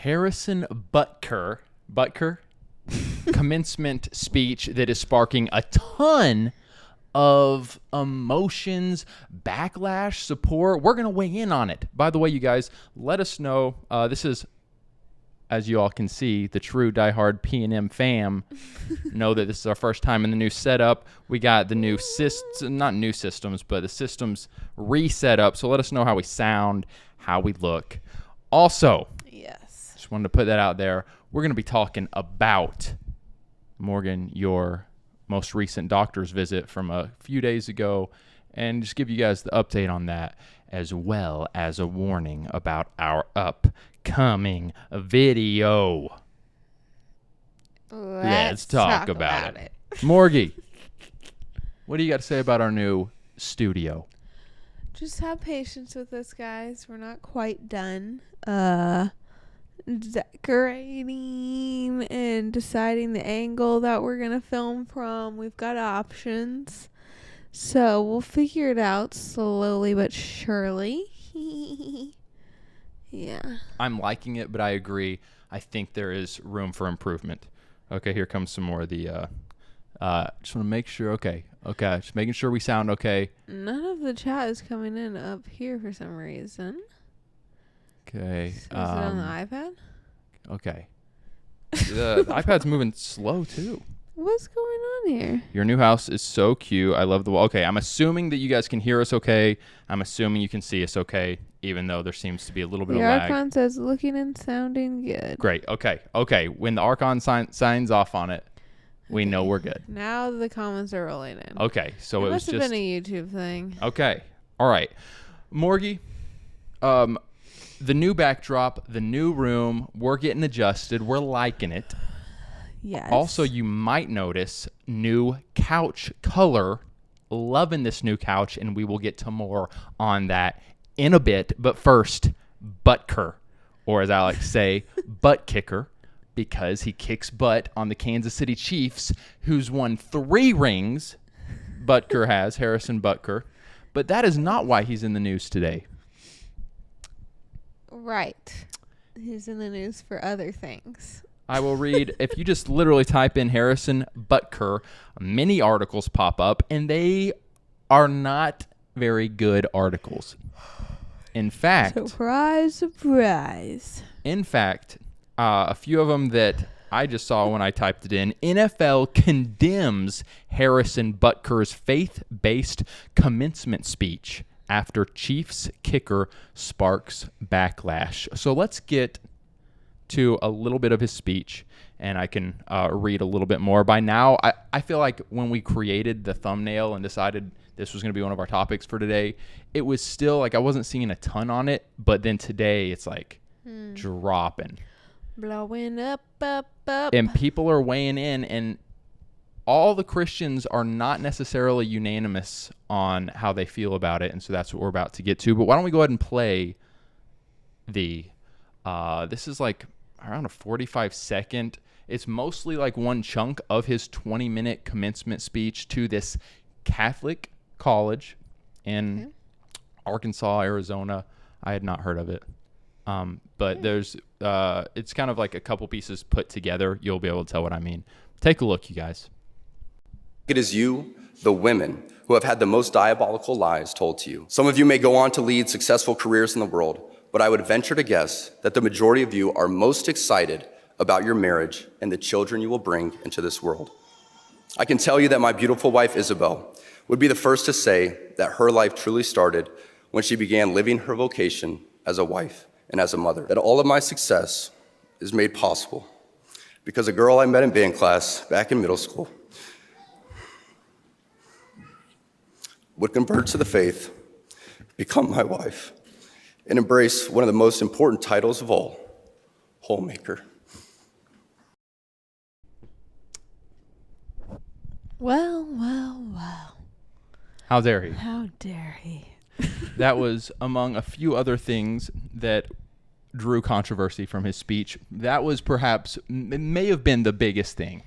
Harrison Butker commencement speech that is sparking a ton of emotions, backlash, support. We're going to weigh in on it. By the way, you guys, let us know. This is, as you all can see, the true diehard P&M fam know that this is our first time in the new setup. We got the new not new systems, but the systems reset up. So let us know how we sound, how we look. Also, yes, just wanted to put that out there. We're going to be talking about, Morgan, your most recent doctor's visit from a few days ago, and just give you guys the update on that, as well as a warning about our upcoming video. Let's talk about it. Morgie, what do you got to say about our new studio? Just have patience with us, guys. We're not quite done decorating and deciding the angle that we're going to film from. We've got options. So we'll figure it out slowly but surely. Yeah. I'm liking it, but I agree. I think there is room for improvement. Okay, here comes some more of the... just want to make sure... Okay, just making sure we sound okay. None of the chat is coming in up here for some reason. Okay. Is it on the iPad? Okay. The iPad's moving slow, too. What's going on here? Your new house is so cute. I love the wall. Okay, I'm assuming that you guys can hear us okay. I'm assuming you can see us okay, even though there seems to be a little bit of lag. The Archon says looking and sounding good. Great. Okay. When the Archon signs off on it, we know we're good. Now the comments are rolling in. Okay, so it was just... must have been a YouTube thing. Okay. All right. Morgie, the new backdrop, the new room, we're getting adjusted. We're liking it. Yes. Also, you might notice new couch color. Loving this new couch, and we will get to more on that in a bit. But first, Butker, or as I like to say, butt kicker, because he kicks butt on the Kansas City Chiefs, who's won 3 rings. Butker has, Harrison Butker. But that is not why he's in the news today. Right. He's in the news for other things. I will read, if you just literally type in Harrison Butker, many articles pop up, and they are not very good articles. In fact... Surprise, surprise. In fact, a few of them that I just saw when I typed it in, NFL condemns Harrison Butker's faith-based commencement speech after Chiefs kicker sparks backlash. So let's get to a little bit of his speech, and I can read a little bit more. By now, I feel like when we created the thumbnail and decided this was going to be one of our topics for today, it was still like I wasn't seeing a ton on it, but then today it's like dropping. Blowing up. And people are weighing in, and all the Christians are not necessarily unanimous on how they feel about it, and so that's what we're about to get to. But why don't we go ahead and play the... this is like around a 45-second. It's mostly like one chunk of his 20-minute commencement speech to this Catholic college in Arkansas, Arizona. I had not heard of it. But there's it's kind of like a couple pieces put together. You'll be able to tell what I mean. Take a look, you guys. It is you, the women, who have had the most diabolical lies told to you. Some of you may go on to lead successful careers in the world, but I would venture to guess that the majority of you are most excited about your marriage and the children you will bring into this world. I can tell you that my beautiful wife, Isabel, would be the first to say that her life truly started when she began living her vocation as a wife and as a mother. That all of my success is made possible because a girl I met in band class back in middle school would convert to the faith, become my wife, and embrace one of the most important titles of all, homemaker. Well. How dare he? How dare he? That was among a few other things that drew controversy from his speech. That was perhaps, it may have been the biggest thing.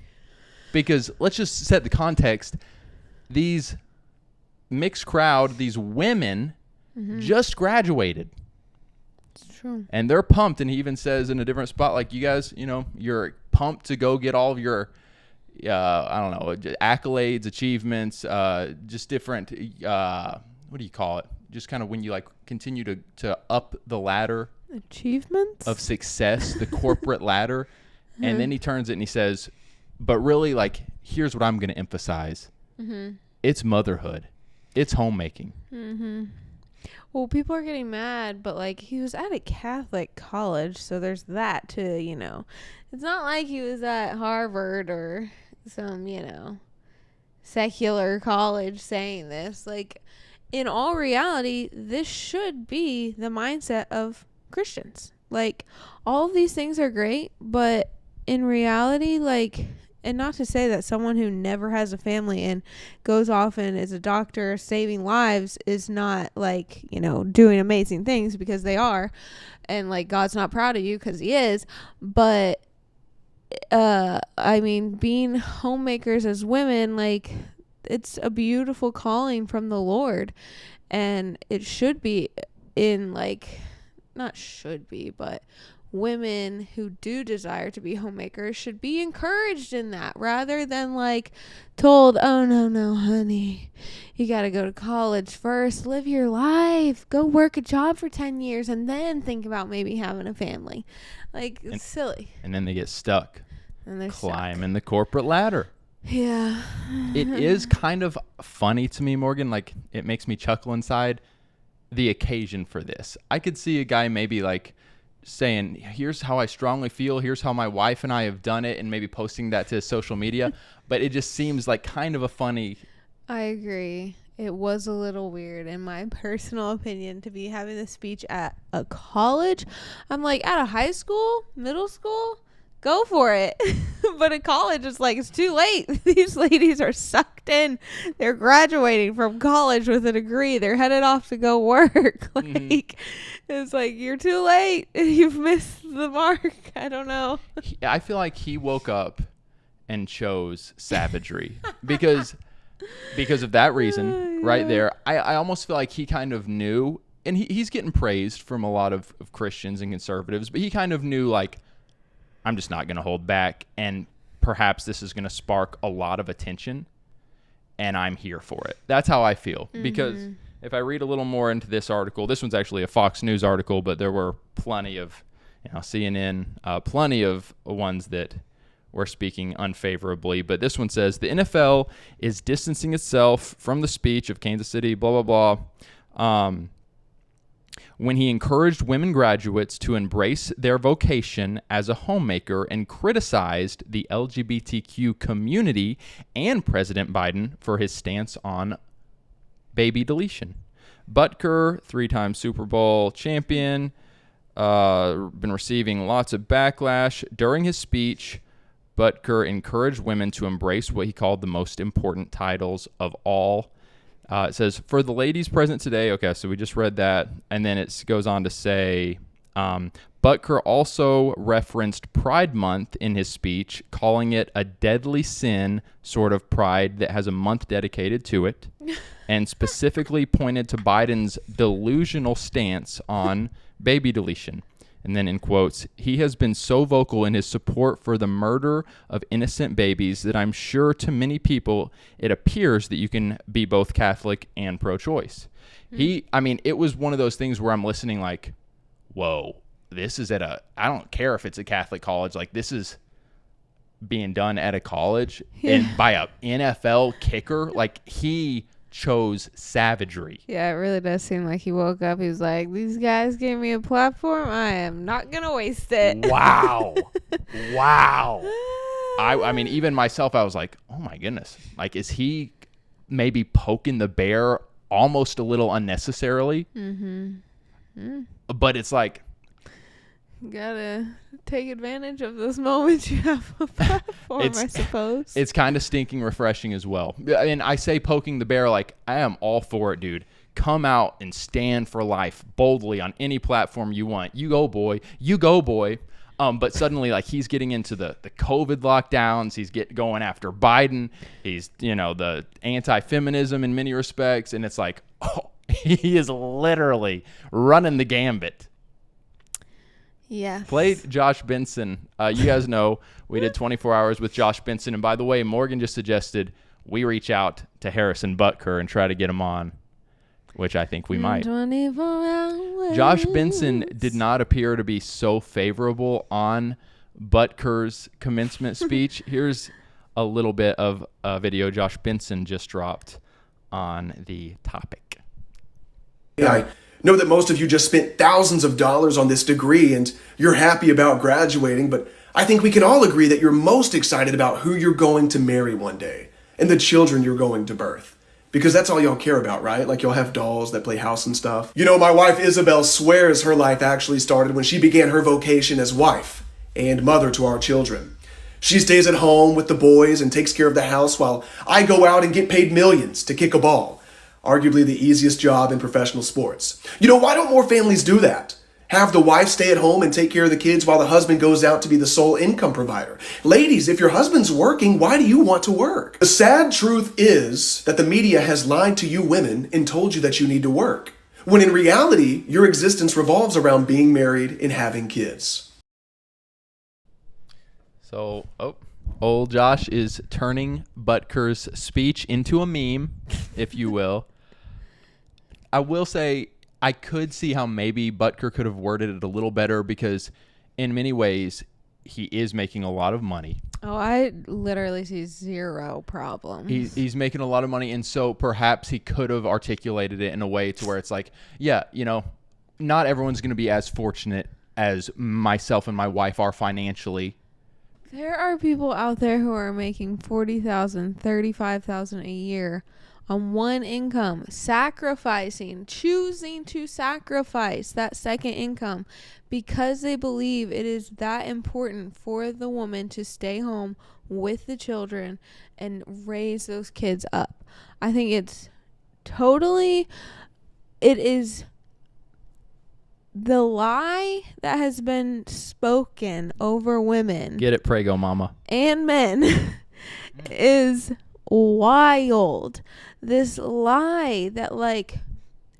Because let's just set the context. These mixed crowd, these women just graduated. true. And they're pumped. And he even says in a different spot, like, you guys, you're pumped to go get all of your, I don't know, accolades, achievements, just different, what do you call it? Just kind of when you like continue to up the ladder Achievements of success, the corporate ladder. And then he turns it and he says, but really, like, here's what I'm going to emphasize. It's motherhood. It's homemaking. Well, people are getting mad, but like he was at a Catholic college, so there's that too, It's not like he was at Harvard or some, secular college saying this. Like, in all reality, this should be the mindset of Christians. Like, all of these things are great, but in reality, like, and not to say that someone who never has a family and goes off and is a doctor saving lives is not like, doing amazing things, because they are. And like, God's not proud of you because he is. But, I mean, being homemakers as women, like, it's a beautiful calling from the Lord. And it should be in like, not should be, but women who do desire to be homemakers should be encouraged in that, rather than like told, oh no honey, you got to go to college first, live your life, go work a job for 10 years and then think about maybe having a family. Like, it's silly. And then they get stuck And they're climbing the corporate ladder. Yeah. It is kind of funny to me, Morgan. Like, it makes me chuckle inside, the occasion for this. I could see a guy maybe like saying, here's how I strongly feel, here's how my wife and I have done it, and maybe posting that to social media. But it just seems like kind of a funny. I agree. It was a little weird, in my personal opinion, to be having this speech at a college. I'm like, at a high school, middle school, go for it. But at college, it's like, it's too late. These ladies are sucked in. They're graduating from college with a degree. They're headed off to go work. Like, it's like, you're too late. You've missed the mark. I don't know. I feel like he woke up and chose savagery because of that reason right there. I almost feel like he kind of knew, and he's getting praised from a lot of Christians and conservatives, but he kind of knew, like, I'm just not going to hold back, and perhaps this is going to spark a lot of attention, and I'm here for it. That's how I feel. Because if I read a little more into this article, this one's actually a Fox News article, but there were plenty of, CNN, plenty of ones that were speaking unfavorably. But this one says, the NFL is distancing itself from the speech of Kansas City, blah, blah, blah. When he encouraged women graduates to embrace their vocation as a homemaker and criticized the LGBTQ community and President Biden for his stance on baby deletion. Butker, 3-time Super Bowl champion, been receiving lots of backlash. During his speech, Butker encouraged women to embrace what he called the most important titles of all. It says, for the ladies present today, okay, so we just read that, and then it goes on to say, Butker also referenced Pride Month in his speech, calling it a deadly sin sort of pride that has a month dedicated to it, and specifically pointed to Biden's delusional stance on baby deletion. And then in quotes, he has been so vocal in his support for the murder of innocent babies that I'm sure to many people it appears that you can be both Catholic and pro-choice. It was one of those things where I'm listening like, whoa, this is I don't care if it's a Catholic college, like this is being done at a college and by a NFL kicker, like he chose savagery. Yeah, it really does seem like he woke up. He was like, these guys gave me a platform. I am not going to waste it. Wow. Wow. I mean, even myself, I was like, oh my goodness. Like, is he maybe poking the bear almost a little unnecessarily? But it's like, gotta take advantage of those moments you have a platform, I suppose. It's kind of stinking refreshing as well. And I say poking the bear like, I am all for it, dude. Come out and stand for life boldly on any platform you want. You go, boy. You go, boy. But suddenly, like, he's getting into the COVID lockdowns. He's going after Biden. He's, the anti-feminism in many respects. And it's like, oh, he is literally running the gambit. Yes. Played Josh Benson. You guys know we did 24 hours with Josh Benson. And by the way, Morgan just suggested we reach out to Harrison Butker and try to get him on, which I think we might. 24 hours. Josh Benson did not appear to be so favorable on Butker's commencement speech. Here's a little bit of a video Josh Benson just dropped on the topic. I know that most of you just spent thousands of dollars on this degree and you're happy about graduating, but I think we can all agree that you're most excited about who you're going to marry one day and the children you're going to birth. Because that's all y'all care about, right? Like, y'all have dolls that play house and stuff. You know, my wife Isabel swears her life actually started when she began her vocation as wife and mother to our children. She stays at home with the boys and takes care of the house while I go out and get paid millions to kick a ball. Arguably the easiest job in professional sports. You know, why don't more families do that? Have the wife stay at home and take care of the kids while the husband goes out to be the sole income provider. Ladies, if your husband's working, why do you want to work? The sad truth is that the media has lied to you women and told you that you need to work, when in reality, your existence revolves around being married and having kids. So, old Josh is turning Butker's speech into a meme, if you will. I will say, I could see how maybe Butker could have worded it a little better because in many ways he is making a lot of money. Oh, I literally see zero problems. He's making a lot of money, and so perhaps he could have articulated it in a way to where it's like, yeah, you know, not everyone's going to be as fortunate as myself and my wife are financially. There are people out there who are making $40,000, $35,000 a year on one income, choosing to sacrifice that second income because they believe it is that important for the woman to stay home with the children and raise those kids up. I think it is the lie that has been spoken over women. Get it, Prego Mama. And men is wild. This lie that, like,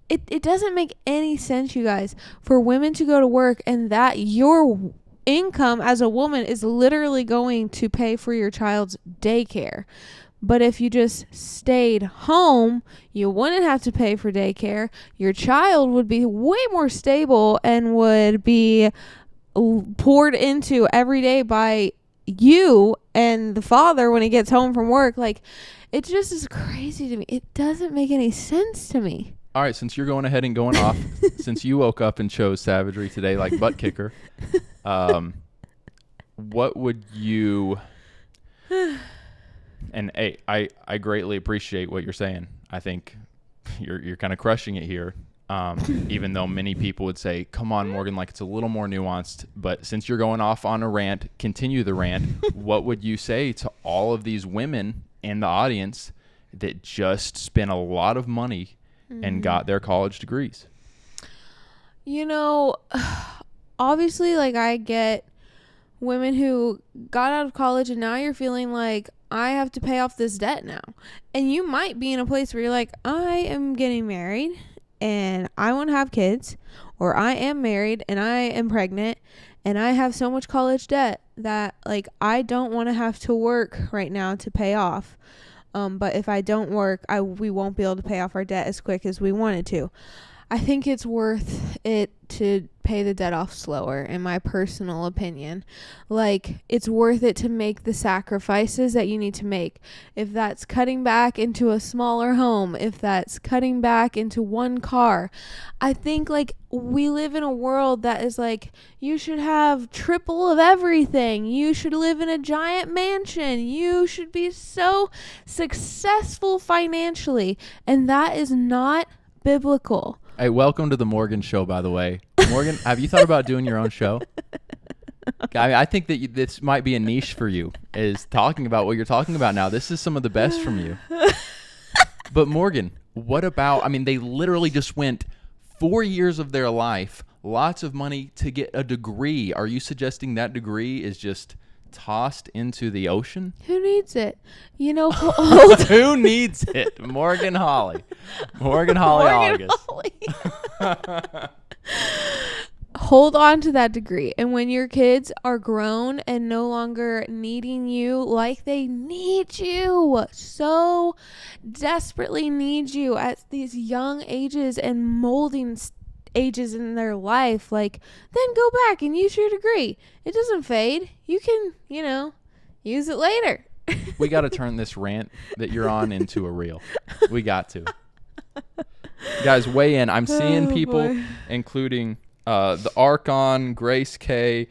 it doesn't make any sense, you guys, for women to go to work and that your income as a woman is literally going to pay for your child's daycare. But if you just stayed home, you wouldn't have to pay for daycare. Your child would be way more stable and would be poured into every day by you and the father when he gets home from work. Like, it just is crazy to me. It doesn't make any sense to me. All right, since you're going ahead and going off, since you woke up and chose savagery today like butt kicker, what would you... And hey, I greatly appreciate what you're saying. I think you're kind of crushing it here. Even though many people would say, come on, Morgan, like it's a little more nuanced. But since you're going off on a rant, continue the rant. What would you say to all of these women in the audience that just spent a lot of money and got their college degrees? You know, obviously, like, I get women who got out of college and now you're feeling like, I have to pay off this debt now. And you might be in a place where you're like, I am getting married and I want to have kids, or I am married and I am pregnant and I have so much college debt that, like, I don't want to have to work right now to pay off. But if I don't work, we won't be able to pay off our debt as quick as we wanted to. I think it's worth it to pay the debt off slower, in my personal opinion. Like, it's worth it to make the sacrifices that you need to make. If that's cutting back into a smaller home, if that's cutting back into one car. I think, like, we live in a world that is like, you should have triple of everything. You should live in a giant mansion. You should be so successful financially. And that is not biblical. Hey, welcome to the Morgan Show, by the way. Morgan, have you thought about doing your own show? I think that this might be a niche for you, is talking about what you're talking about now. This is some of the best from you. But Morgan, what about, I mean, they literally just went 4 years of their life, lots of money to get a degree. Are you suggesting that degree is just tossed into the ocean? Who needs it? You know, who needs it? Morgan Holly. Morgan Holly August. hold on to that degree. And when your kids are grown and no longer needing you like they need you, so desperately need you at these young ages and molding ages in their life, like, then go back and use your degree. It doesn't fade. You can, use it later. We got to turn this rant that you're on into a reel. We got to. Guys, weigh in. I'm seeing people, including the Archon, Grace K,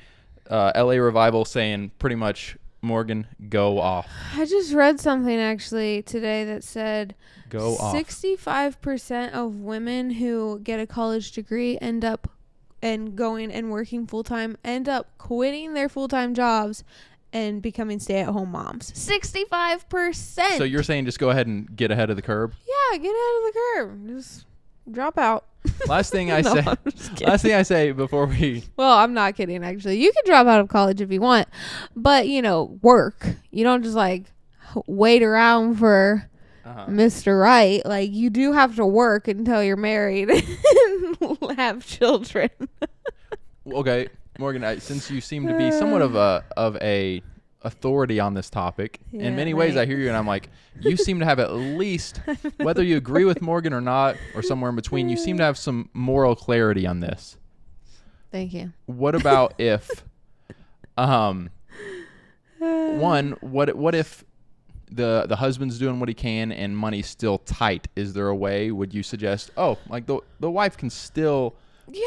LA Revival, saying pretty much, Morgan, go off. I just read something actually today that said Go off. 65% of women who get a college degree end up and going and working full-time end up quitting their full-time jobs and becoming stay-at-home moms. 65%. So you're saying just go ahead and get ahead of the curb? Yeah, get ahead of the curve. Just drop out. Last thing I No, say. I'm just kidding. Last thing I say before we. Well, I'm not kidding, actually. You can drop out of college if you want, but, work. You don't just, wait around for Mr. Right. Like, you do have to work until you're married and have children. Okay, Morgan, since you seem to be somewhat of a authority on this topic, in Yeah, many ways right. I hear you and I'm like, you seem to have at least, whether you agree with Morgan or not, or somewhere in between, you seem to have some moral clarity on this. Thank you. What about if, what if the husband's doing what he can and money's still tight? Is there a way, would you suggest, the wife can still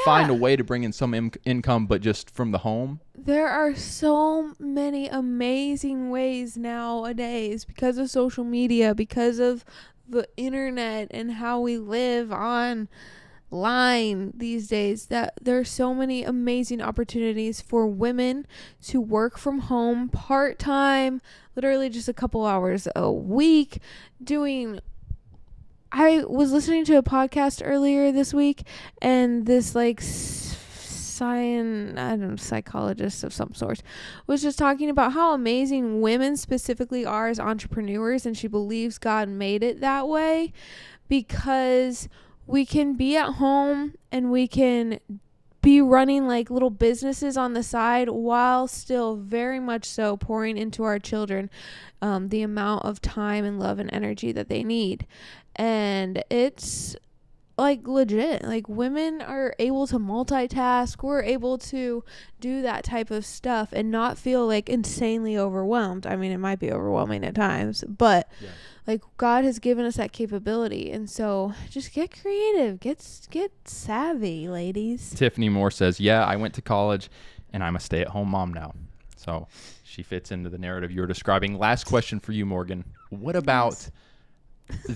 find a way to bring in some income, but just from the home? There are so many amazing ways nowadays because of social media, because of the internet and how we live online these days, that there are so many amazing opportunities for women to work from home part-time, literally just a couple hours a week doing. I was listening to a podcast earlier this week, and this psychologist of some sort was just talking about how amazing women specifically are as entrepreneurs, and she believes God made it that way because we can be at home and we can be running little businesses on the side while still very much so pouring into our children the amount of time and love and energy that they need. And it's legit, women are able to multitask. We're able to do that type of stuff and not feel insanely overwhelmed. I mean, it might be overwhelming at times, but God has given us that capability. And so just get creative, get savvy, ladies. Tiffany Moore says, yeah, I went to college and I'm a stay-at-home mom now. So she fits into the narrative you're describing. Last question for you, Morgan. What about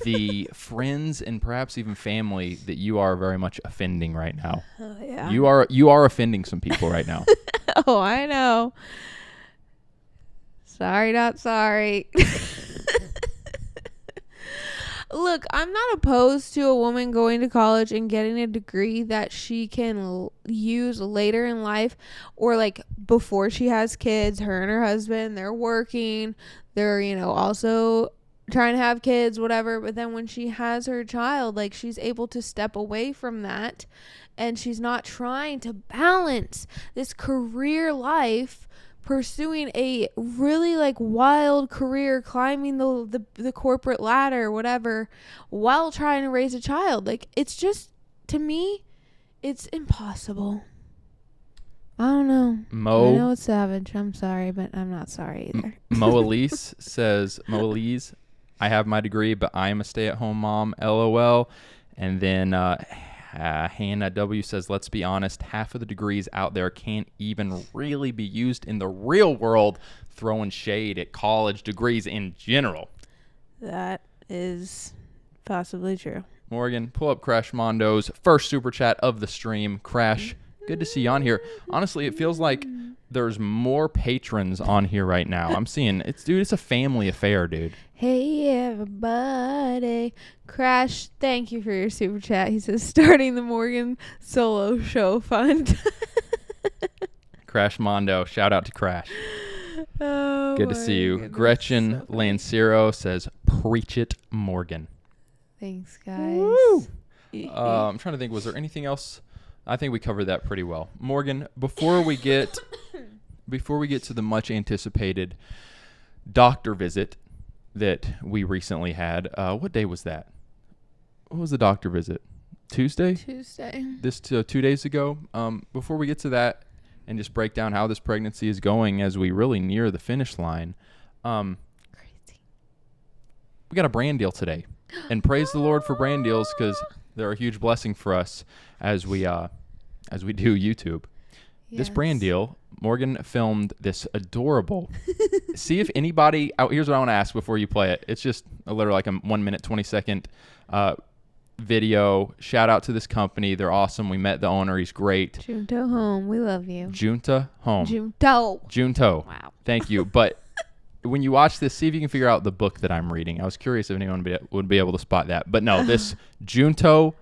the friends and perhaps even family that you are very much offending right now? Oh, yeah. You are offending some people right now. Oh, I know. Sorry, not sorry. Look, I'm not opposed to a woman going to college and getting a degree that she can use later in life, or before she has kids. Her and her husband, they're working, they're also trying to have kids, whatever, but then when she has her child, she's able to step away from that, and she's not trying to balance this career life, pursuing a really wild career, climbing the corporate ladder, whatever, while trying to raise a child. It's just, to me, it's impossible. I don't know. I know it's savage. I'm sorry, but I'm not sorry either. Mo Elise says, I have my degree, but I am a stay-at-home mom, LOL. And then Hannah W says, let's be honest, half of the degrees out there can't even really be used in the real world, throwing shade at college degrees in general. That is possibly true. Morgan, pull up Crash Mondo's first super chat of the stream. Crash, good to see you on here. Honestly, it feels like there's more patrons on here right now. I'm seeing it's a family affair, dude. Hey everybody. Crash, thank you for your super chat. He says, starting the Morgan solo show fund. Crash Mondo, shout out to Crash. Oh, Good to see you. goodness. Gretchen Lancero says, preach it, Morgan. Thanks, guys. Woo! I'm trying to think, was there anything else I think we covered that pretty well. Morgan, before we get to the much anticipated doctor visit that we recently had, what day was that? What was the doctor visit? Tuesday? Tuesday. This 2 days ago. Before we get to that and just break down how this pregnancy is going as we really near the finish line, Crazy. we got a brand deal today. And praise the Lord for brand deals, because they're a huge blessing for us as we do YouTube. This brand deal, Morgan filmed this adorable. See if anybody out. Here's what I want to ask before you play it. It's just literally like a 1 minute 20-second video. Shout out to this company. They're awesome. We met the owner. He's great. Junto Home, we love you. Junta Home. Junto. Wow. Thank you. But when you watch this, see if you can figure out the book that I'm reading. I was curious if anyone would be able to spot that. But no, this Junto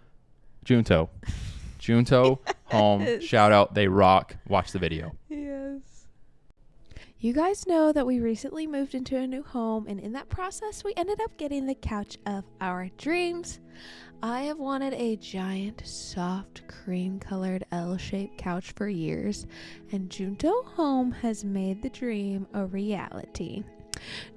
Home. Shout out. They rock. Watch the video. Yes. You guys know that we recently moved into a new home, and in that process, we ended up getting the couch of our dreams. I have wanted a giant, soft, cream-colored L-shaped couch for years, and Junto Home has made the dream a reality.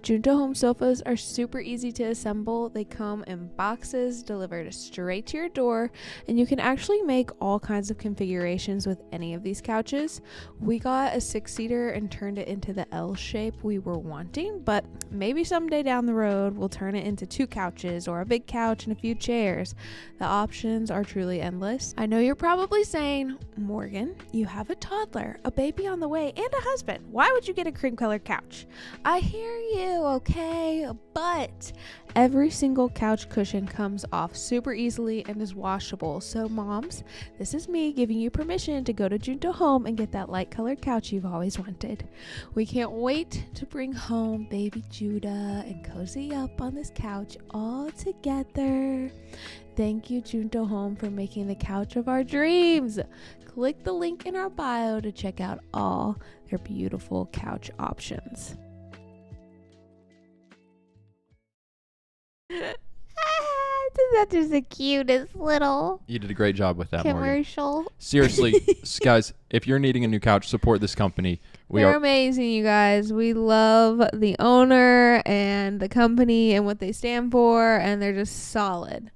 Junto Home sofas are super easy to assemble. They come in boxes delivered straight to your door, and you can actually make all kinds of configurations with any of these couches. We got a 6-seater and turned it into the L shape we were wanting, but maybe someday down the road we'll turn it into 2 couches or a big couch and a few chairs. The options are truly endless. I know you're probably saying, Morgan, you have a toddler, a baby on the way, and a husband. Why would you get a cream colored couch? I hear you, okay, but every single couch cushion comes off super easily and is washable. So moms, this is me giving you permission to go to Junto Home and get that light colored couch you've always wanted. We can't wait to bring home baby Judah and cozy up on this couch all together. Thank you, Junto Home, for making the couch of our dreams. Click the link in our bio to check out all their beautiful couch options. That's just the cutest little You did a great job with that, Morgan. commercial. Seriously, guys, if you're needing a new couch, support this company. They're amazing, you guys. We love the owner and the company and what they stand for, and they're just solid.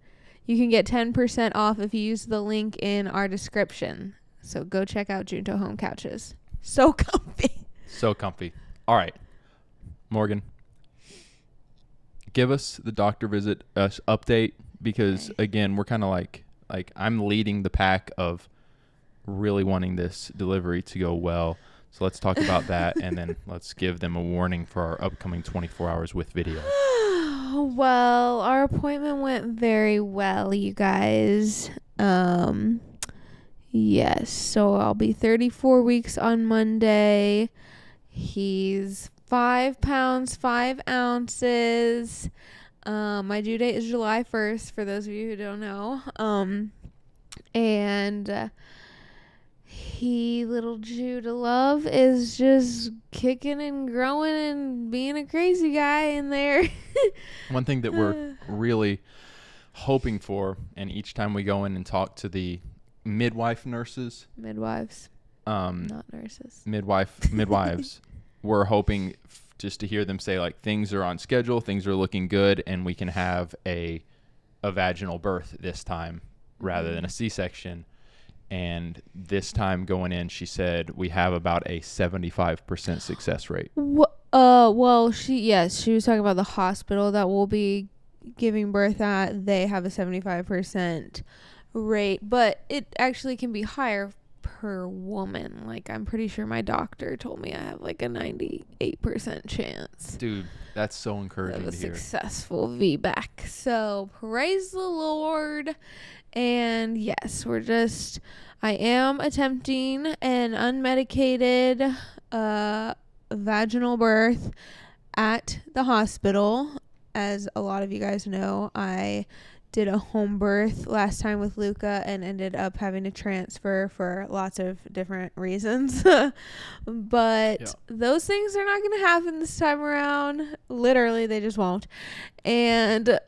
You can get 10% off if you use the link in our description. So go check out Junto Home couches. So comfy. So comfy. All right, Morgan, give us the doctor visit update, because again, we're kind of like I'm leading the pack of really wanting this delivery to go well. So let's talk about that, and then let's give them a warning for our upcoming 24 hours with video. Well, our appointment went very well, you guys. Yes, so I'll be 34 weeks on Monday. He's 5 pounds, 5 ounces. My due date is July 1st, for those of you who don't know. And little Judah Love is just kicking and growing and being a crazy guy in there. One thing that we're really hoping for, and each time we go in and talk to the midwives, not nurses, midwives, we're hoping just to hear them say, like, things are on schedule, things are looking good, and we can have a vaginal birth this time rather than a C-section. And this time going in, she said we have about a 75% success rate. Well, she was talking about the hospital that we'll be giving birth at. They have a 75% rate, but it actually can be higher per woman. Like, I'm pretty sure my doctor told me I have like a 98% chance. Dude, that's so encouraging of a to hear. Successful VBAC. So praise the Lord. And yes, I am attempting an unmedicated vaginal birth at the hospital. As a lot of you guys know, I did a home birth last time with Luca and ended up having to transfer for lots of different reasons. But those things are not going to happen this time around. Literally, they just won't. And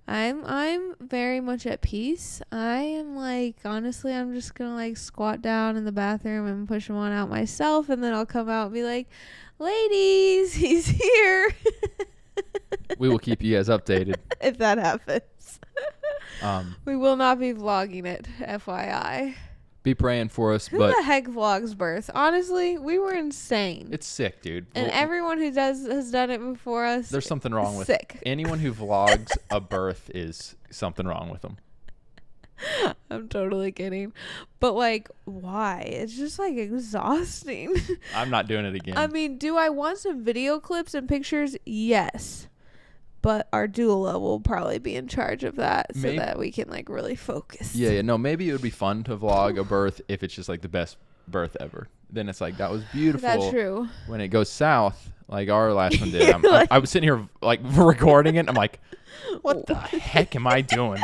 I'm very much at peace. I am like, honestly, I'm just gonna like squat down in the bathroom and push him on out myself, and then I'll come out and be like, ladies, he's here. We will keep you guys updated. If that happens. Um, We will not be vlogging it, FYI. be praying for us, Who but the heck vlogs birth? Honestly, we were insane. it's sick, dude. And Well, everyone who has done it before us. there's something wrong with sick. anyone who vlogs a birth is something wrong with them. I'm totally kidding. But like, why? It's just like exhausting. I'm not doing it again. I mean, do I want some video clips and pictures? Yes. But our doula will probably be in charge of that so that we can like really focus. Yeah, no, maybe it would be fun to vlog a birth if it's just like the best birth ever. Then it's like, that was beautiful. That's true. When it goes south, like our last one did, I was sitting here like recording it, and I'm like, what the heck am I doing?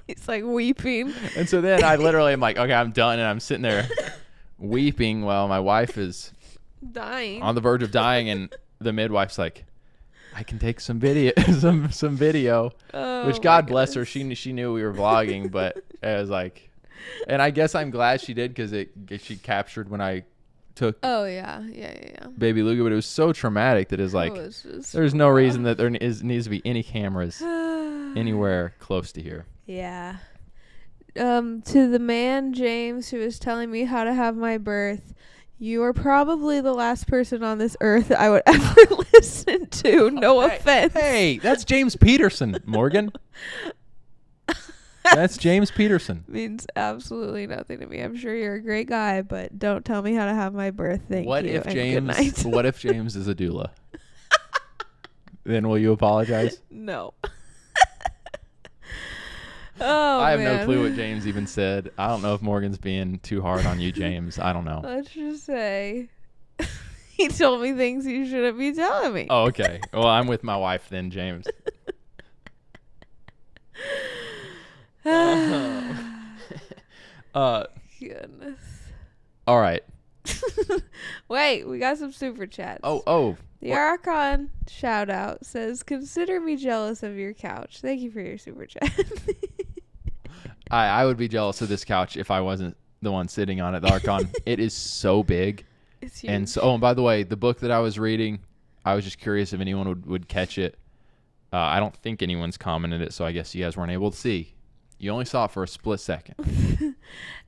He's like weeping. And so then I literally am like, okay, I'm done, and I'm sitting there weeping while my wife is Dying. on the verge of dying, and the midwife's like, I can take some video, some video. Oh, Which God bless her, she knew we were vlogging, but it was like, and I guess I'm glad she did because she captured when I took Oh yeah. baby Luga, but it was so traumatic that it's like, It was just there's no reason that there needs to be any cameras anywhere close to here. Yeah. To the man, James, who is telling me how to have my birth, you are probably the last person on this earth I would ever listen to. No offense. Hey, that's James Peterson, Morgan. That's James Peterson. Means absolutely nothing to me. I'm sure you're a great guy, but don't tell me how to have my birth. Thank you. What if James is a doula? Then will you apologize? No. Oh, I have man. no clue what James even said. I don't know if Morgan's being too hard on you, James. I don't know. Let's just say he told me things he shouldn't be telling me. Oh, okay. Well, I'm with my wife then, James. Goodness. All right. Wait, we got some super chats. Oh. The Archon shout out says, consider me jealous of your couch. Thank you for your super chat. I would be jealous of this couch if I wasn't the one sitting on it. The Archon, it is so big. It's huge. And so, and by the way, the book that I was reading, I was just curious if anyone would catch it. I don't think anyone's commented it, so I guess you guys weren't able to see. You only saw it for a split second.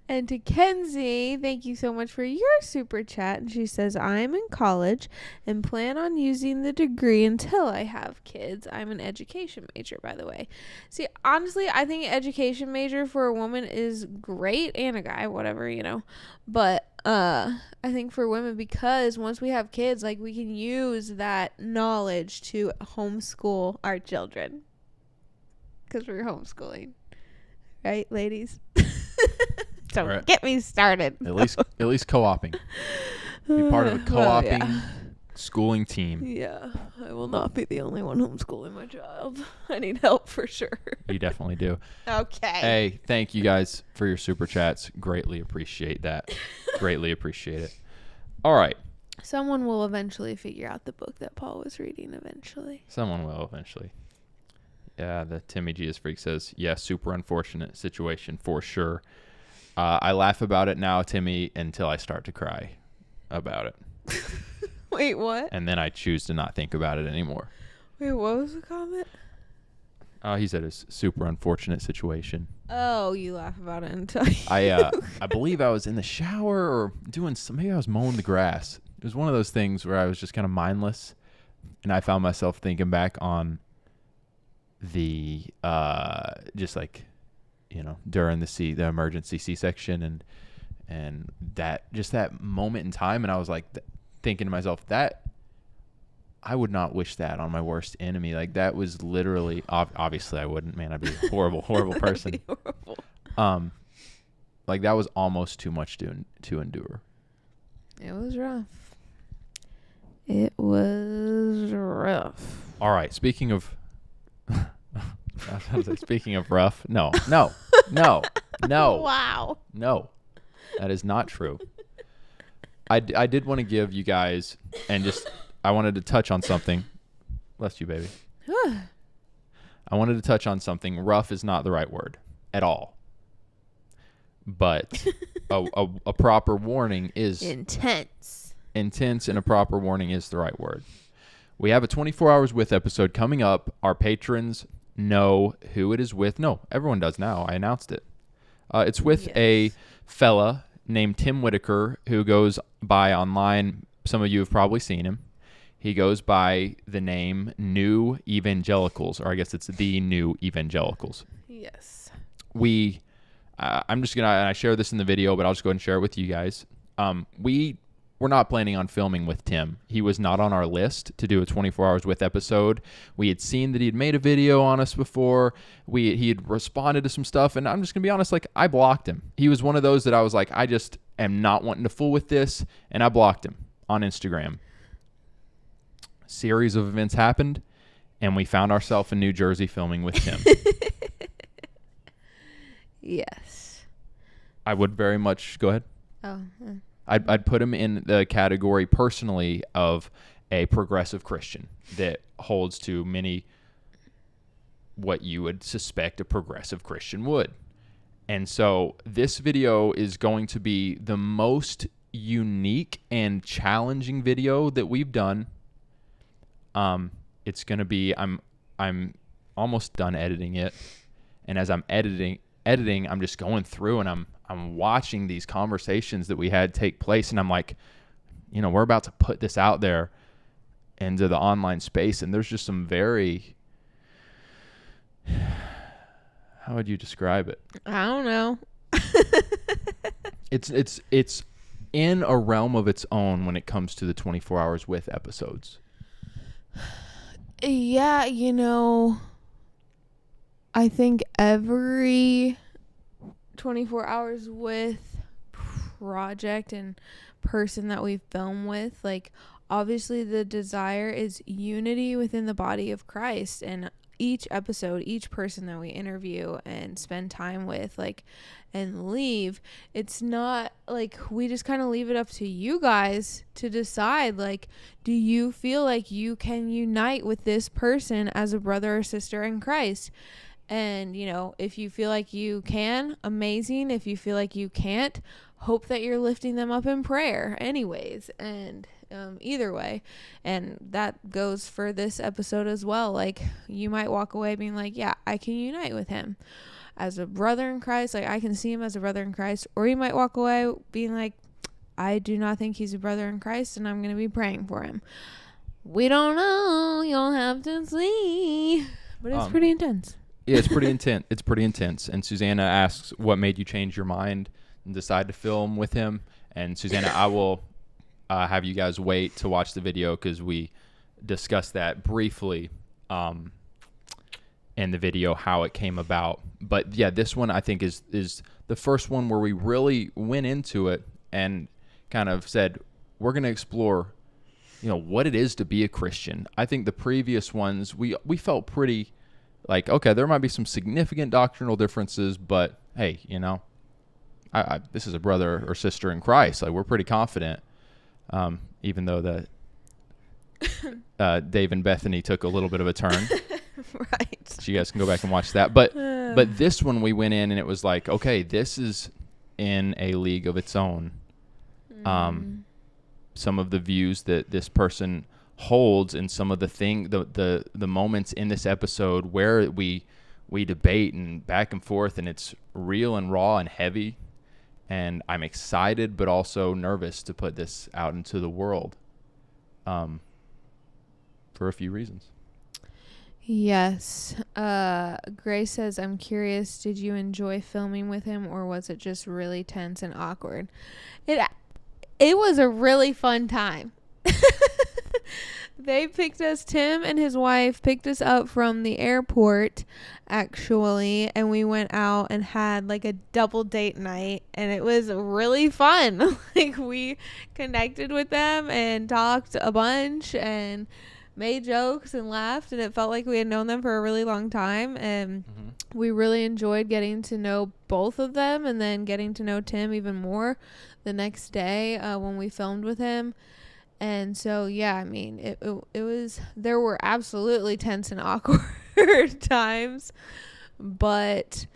And to Kenzie, thank you so much for your super chat. And she says, I'm in college and plan on using the degree until I have kids. I'm an education major, by the way. See, honestly, I think an education major for a woman is great, and a guy, whatever, you know. But I think for women, because once we have kids, like, we can use that knowledge to homeschool our children. Because we're homeschooling. Right, ladies? Don't Right. get me started. At least co-oping. Be part of a co-oping schooling team. Yeah, I will not be the only one homeschooling my child. I need help for sure. You definitely do. Okay. Hey, thank you guys for your super chats. Greatly appreciate that. Greatly appreciate it. All right. Someone will eventually figure out the book that Paul was reading eventually. Someone will eventually. Yeah, the Timmy G is Freak says, yeah, super unfortunate situation for sure. I laugh about it now, Timmy, until I start to cry about it. Wait, what? And then I choose to not think about it anymore. Wait, what was the comment? He said it's a super unfortunate situation. Oh, you laugh about it until you... I believe I was in the shower or doing some, maybe I was mowing the grass. It was one of those things where I was just kind of mindless, and I found myself thinking back on the just like, you know, during the emergency C-section and that just that moment in time, and I was like thinking to myself that I would not wish that on my worst enemy. Like that was literally obviously I wouldn't, man. I'd be a horrible person. horrible. Like that was almost too much to endure. It was rough. It was rough. All right, speaking of speaking of rough, no. Wow. No, that is not true. I did want to give you guys, and just I wanted to touch on something. Bless you, baby. I wanted to touch on something. Rough is not the right word at all. But a proper warning is intense. Intense, and a proper warning is the right word. We have a 24 Hours With episode coming up. Our patrons know who it is with. No, everyone does now. I announced it. It's with a fella named Tim Whitaker, who goes by online. Some of you have probably seen him. He goes by the name New Evangelicals, or I guess it's the New Evangelicals. Yes. I'm just going to, and I share this in the video, but I'll just go ahead and share it with you guys. We're not planning on filming with Tim. He was not on our list to do a 24 Hours With episode. We had seen that he had made a video on us before. He had responded to some stuff, and I'm just going to be honest, like, I blocked him. He was one of those that I was like, I just am not wanting to fool with this, and I blocked him on Instagram. Series of events happened, and we found ourselves in New Jersey filming with Tim. Yes. I would very much go ahead. Oh. I'd put him in the category personally of a progressive Christian that holds to many what you would suspect a progressive Christian would. And so this video is going to be the most unique and challenging video that we've done. It's going to be, I'm almost done editing it. And as I'm editing, I'm just going through and I'm watching these conversations that we had take place, and I'm like, we're about to put this out there into the online space, and there's just some very, how would you describe it? I don't know. It's in a realm of its own when it comes to the 24 Hours With episodes. Yeah, I think every 24 Hours With project and person that we film with, like, obviously the desire is unity within the body of Christ, and each episode, each person that we interview and spend time with, like, and leave, it's not like we just kind of leave it up to you guys to decide, like, do you feel like you can unite with this person as a brother or sister in Christ? And, if you feel like you can, amazing. If you feel like you can't, hope that you're lifting them up in prayer anyways. And either way, and that goes for this episode as well. Like, you might walk away being like, yeah, I can unite with him as a brother in Christ. Like, I can see him as a brother in Christ. Or you might walk away being like, I do not think he's a brother in Christ, and I'm going to be praying for him. We don't know. You'll have to see. But it's pretty intense. Yeah, it's pretty intense. It's pretty intense. And Susanna asks, what made you change your mind and decide to film with him? And Susanna, I will have you guys wait to watch the video, because we discussed that briefly in the video, how it came about. But yeah, this one I think is the first one where we really went into it and kind of said, we're going to explore, what it is to be a Christian. I think the previous ones, we felt pretty like, okay, there might be some significant doctrinal differences, but hey, this is a brother or sister in Christ. Like, we're pretty confident, even though that Dave and Bethany took a little bit of a turn. Right. So you guys can go back and watch that. But this one, we went in and it was like, okay, this is in a league of its own. Some of the views that this person holds, and some of the moments in this episode where we debate and back and forth, and it's real and raw and heavy, and I'm excited but also nervous to put this out into the world for a few reasons. Yes. Grace says, I'm curious, did you enjoy filming with him, or was it just really tense and awkward? It was a really fun time. They picked us, Tim and his wife picked us up from the airport, actually, and we went out and had like a double date night, and it was really fun. Like, we connected with them and talked a bunch and made jokes and laughed, and it felt like we had known them for a really long time, and we really enjoyed getting to know both of them, and then getting to know Tim even more the next day when we filmed with him. And so, yeah, I mean, it was, there were absolutely tense and awkward times, but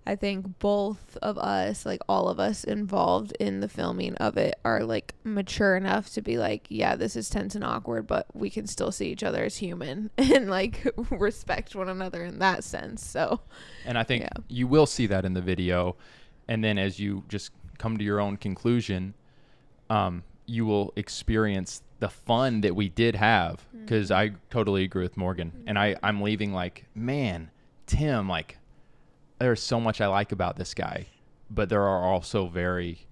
I think both of us, like all of us involved in the filming of it, are like mature enough to be like, yeah, this is tense and awkward, but we can still see each other as human and like respect one another in that sense. So, and I think you will see that in the video. And then as you just come to your own conclusion, you will experience the fun that we did have, because I totally agree with Morgan. And I'm leaving like, man, Tim, like, there's so much I like about this guy, but there are also very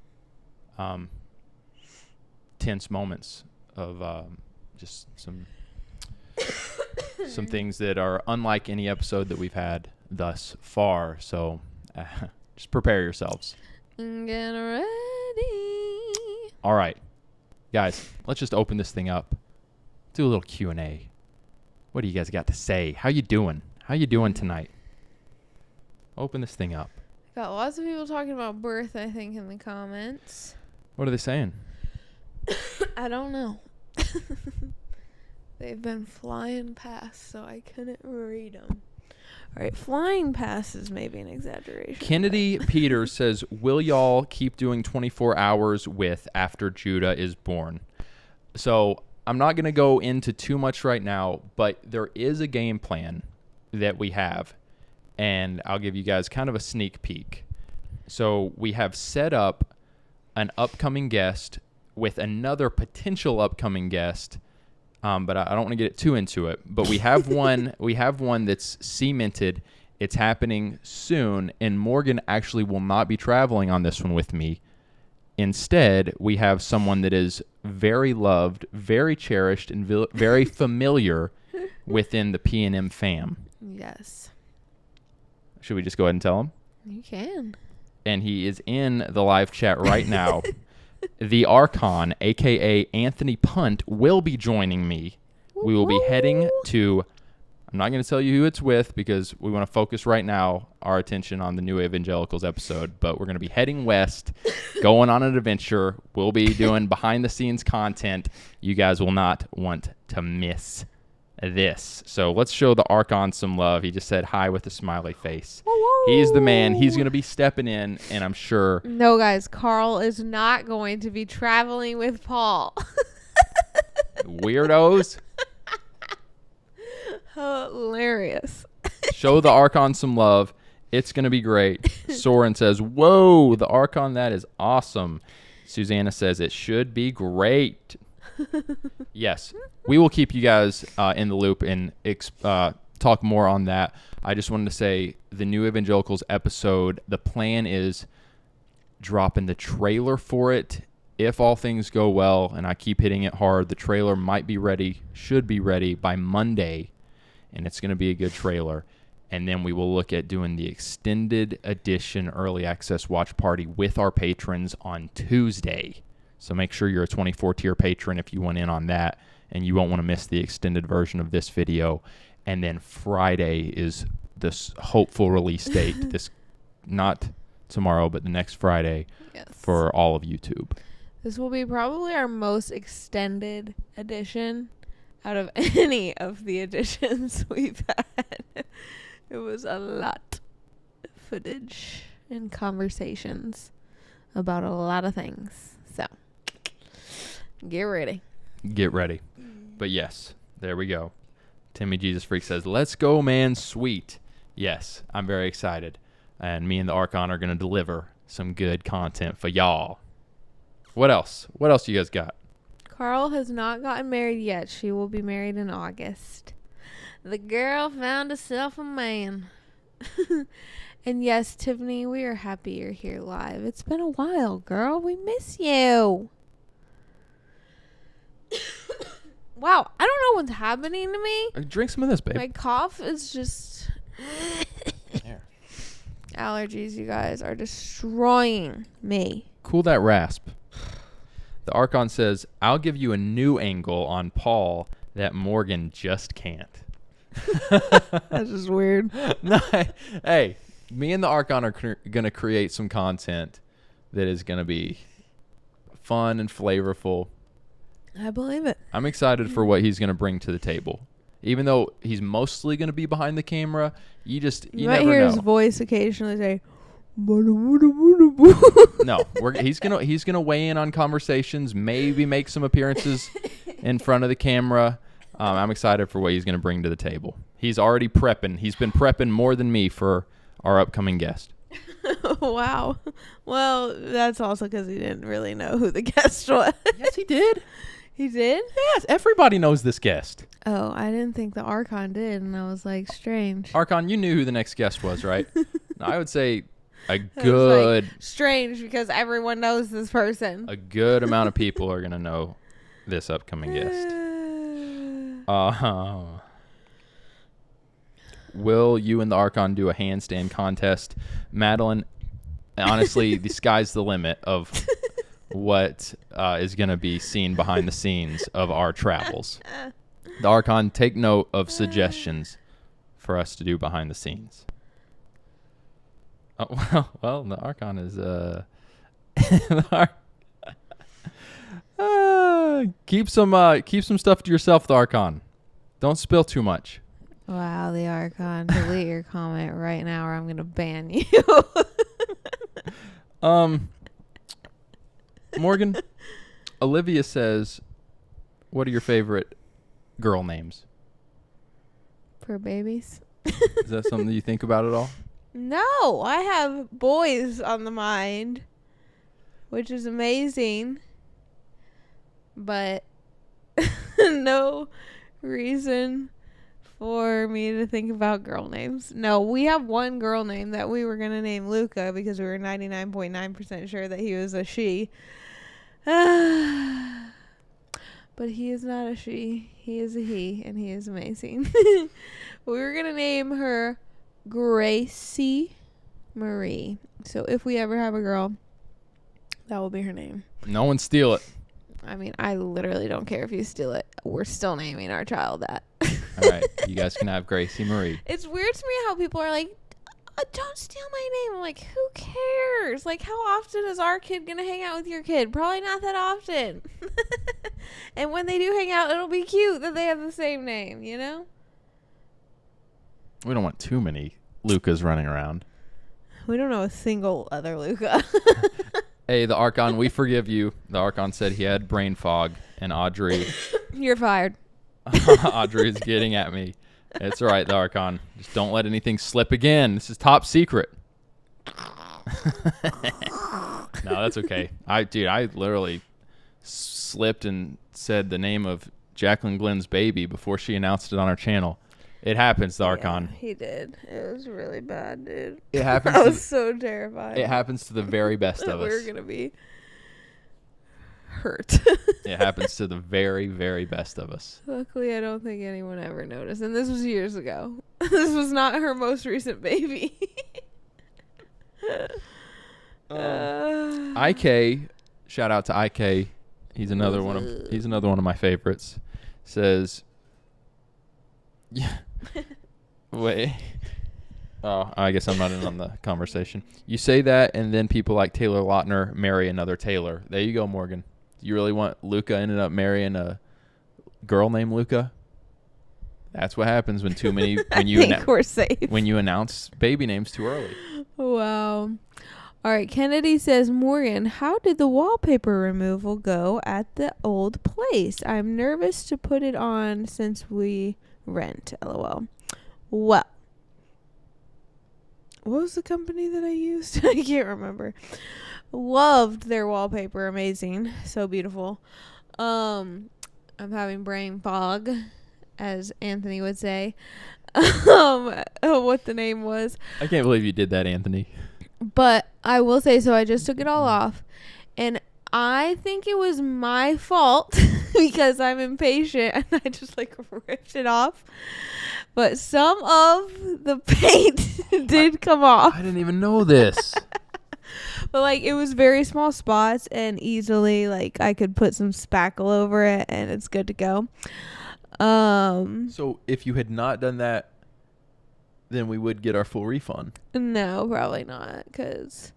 tense moments of just some things that are unlike any episode that we've had thus far. So just prepare yourselves. Get ready. All right, guys, let's just open this thing up. Do a little Q&A. What do you guys got to say? How you doing? How you doing tonight? Open this thing up. Got lots of people talking about birth, I think, in the comments. What are they saying? I don't know. They've been flying past, so I couldn't read them. All right, flying past is maybe an exaggeration. Kennedy Peters says, will y'all keep doing 24 hours with after Judah is born? So I'm not going to go into too much right now, but there is a game plan that we have. And I'll give you guys kind of a sneak peek. So we have set up an upcoming guest with another potential upcoming guest, but I don't want to get too into it. But we have one. We have one that's cemented. It's happening soon, and Morgan actually will not be traveling on this one with me. Instead, we have someone that is very loved, very cherished, and very familiar within the P&M fam. Yes. Should we just go ahead and tell him? You can. And he is in the live chat right now. The Archon, a.k.a. Anthony Punt, will be joining me. We will be heading to, I'm not going to tell you who it's with because we want to focus right now our attention on the New Evangelicals episode, but we're going to be heading west, going on an adventure. We'll be doing behind-the-scenes content. You guys will not want to miss this. So let's show the Archon some love. He just said hi with a smiley face. He's the man. He's going to be stepping in, and I'm sure. No, guys, Carl is not going to be traveling with Paul. Weirdos. Hilarious. Show the Archon some love. It's going to be great. Soren says, whoa, the Archon, that is awesome. Susanna says it should be great. Yes, we will keep you guys in the loop and talk more on that. I just wanted to say the New Evangelicals episode, the plan is dropping the trailer for it. If all things go well, and I keep hitting it hard, the trailer might be ready, should be ready by Monday, and it's going to be a good trailer. And then we will look at doing the extended edition early access watch party with our patrons on Tuesday. So make sure you're a 24-tier patron if you want in on that, and you won't want to miss the extended version of this video. And then Friday is this hopeful release date. This, not tomorrow, but the next Friday for all of YouTube. This will be probably our most extended edition out of any of the editions we've had. It was a lot of footage and conversations about a lot of things. So, get ready. Get ready. But yes, there we go. Timmy Jesus Freak says, let's go, man, sweet. Yes, I'm very excited. And me and the Archon are going to deliver some good content for y'all. What else? What else you guys got? Carl has not gotten married yet. She will be married in August. The girl found herself a man. And yes, Tiffany, we are happy you're here live. It's been a while, girl. We miss you. Wow, I don't know what's happening to me. Drink some of this, babe. My cough is just... There. Allergies, you guys, are destroying me. Cool that rasp. The Archon says, I'll give you a new angle on Paul that Morgan just can't. That's just weird. No, hey, me and the Archon are going to create some content that is going to be fun and flavorful. I believe it. I'm excited for what he's going to bring to the table. Even though he's mostly going to be behind the camera, you You might never hear know. his voice occasionally say, No, he's gonna weigh in on conversations, maybe make some appearances in front of the camera. I'm excited for what he's gonna bring to the table. He's already prepping. He's been prepping more than me for our upcoming guest. Wow. Well, that's also because he didn't really know who the guest was. Yes, he did. He did? Yes, everybody knows this guest. Oh, I didn't think the Archon did, and I was like, strange. Archon, you knew who the next guest was, right? I would say a I was good, like, strange because everyone knows this person. a good amount of people are gonna know this upcoming guest. Will you and the Archon do a handstand contest? Madeline, honestly, the sky's the limit of what is going to be seen behind the scenes of our travels. The Archon, take note of suggestions for us to do behind the scenes. Oh, well, the Archon is... keep some stuff to yourself, the Archon. Don't spill too much. Wow, the Archon. Delete your comment right now or I'm going to ban you. Morgan, Olivia says, what are your favorite girl names? For babies? Is that something you think about at all? No, I have boys on the mind, which is amazing. But no reason for me to think about girl names. No, we have one girl name that we were going to name Luca because we were 99.9% sure that he was a she. But he is not a she. He is a he, and he is amazing. We were going to name her Gracie Marie. So if we ever have a girl, that will be her name. No one steal it. I mean, I literally don't care if you steal it. We're still naming our child that. All right, you guys can have Gracie Marie. It's weird to me how people are like, don't steal my name. I'm like, who cares? Like, how often is our kid going to hang out with your kid? Probably not that often. And when they do hang out, it'll be cute that they have the same name, you know? We don't want too many Lucas running around. We don't know a single other Luca. Hey, the Archon, we forgive you. The Archon said he had brain fog, and Audrey... You're fired. Audrey is getting at me. It's all right, the Archon. Just don't let anything slip again. This is top secret. No, that's okay. I literally slipped and said the name of Jacqueline Glenn's baby before she announced it on our channel. It happens, the Archon. Yeah, he did. It was really bad, dude. It happens. I was so terrified. It happens to the very best of us. We're going to be hurt. It happens to the very, very best of us. Luckily, I don't think anyone ever noticed. And this was years ago. This was not her most recent baby. IK, shout out to IK. He's another one of my favorites. Says, yeah. Wait. Oh, I guess I'm not in on the conversation. You say that, and then people like Taylor Lautner marry another Taylor. There you go, Morgan. You really want Luca ended up marrying a girl named Luca? That's what happens when too many we're safe. when you announce baby names too early. Wow. All right, Kennedy says, Morgan, how did the wallpaper removal go at the old place? I'm nervous to put it on since we rent, LOL. Well, what was the company that I used? I can't remember. Loved their wallpaper. Amazing. So beautiful. I'm having brain fog, as Anthony would say. What the name was. I can't believe you did that, Anthony. But I will say, so I just took it all off. And I think it was my fault because I'm impatient and I just ripped it off. But some of the paint did come off. I didn't even know this. But it was very small spots and easily I could put some spackle over it and it's good to go. So if you had not done that, then we would get our full refund. No, probably not, because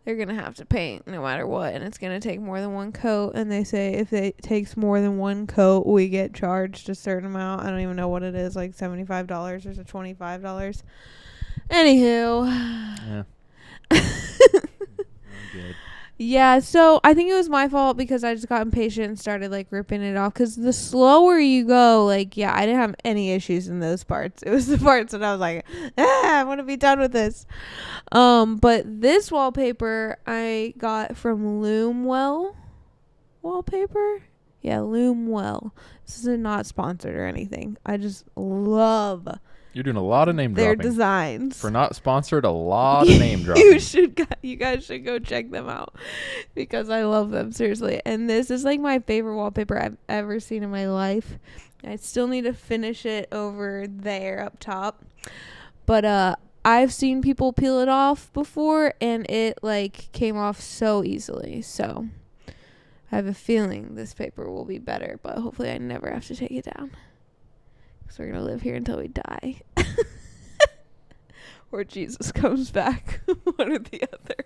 they're going to have to paint no matter what, and it's going to take more than one coat. And they say if it takes more than one coat, we get charged a certain amount. I don't even know what it is, like $75 or $25. Anywho. Yeah. Good. Yeah, so I think it was my fault because I just got impatient and started like ripping it off. Because the slower you go, like, yeah, I didn't have any issues in those parts. It was the parts that I was like, I want to be done with this. But this wallpaper I got from Loomwell wallpaper. Yeah, Loomwell. This is not sponsored or anything. I just love You're doing a lot of name their dropping. designs. For not sponsored, a lot of name dropping. You guys should go check them out because I love them, seriously. And this is like my favorite wallpaper I've ever seen in my life. I still need to finish it over there up top, but I've seen people peel it off before and it like came off so easily. So I have a feeling this paper will be better, but hopefully I never have to take it down. So we're going to live here until we die. Or Jesus comes back. One or the other.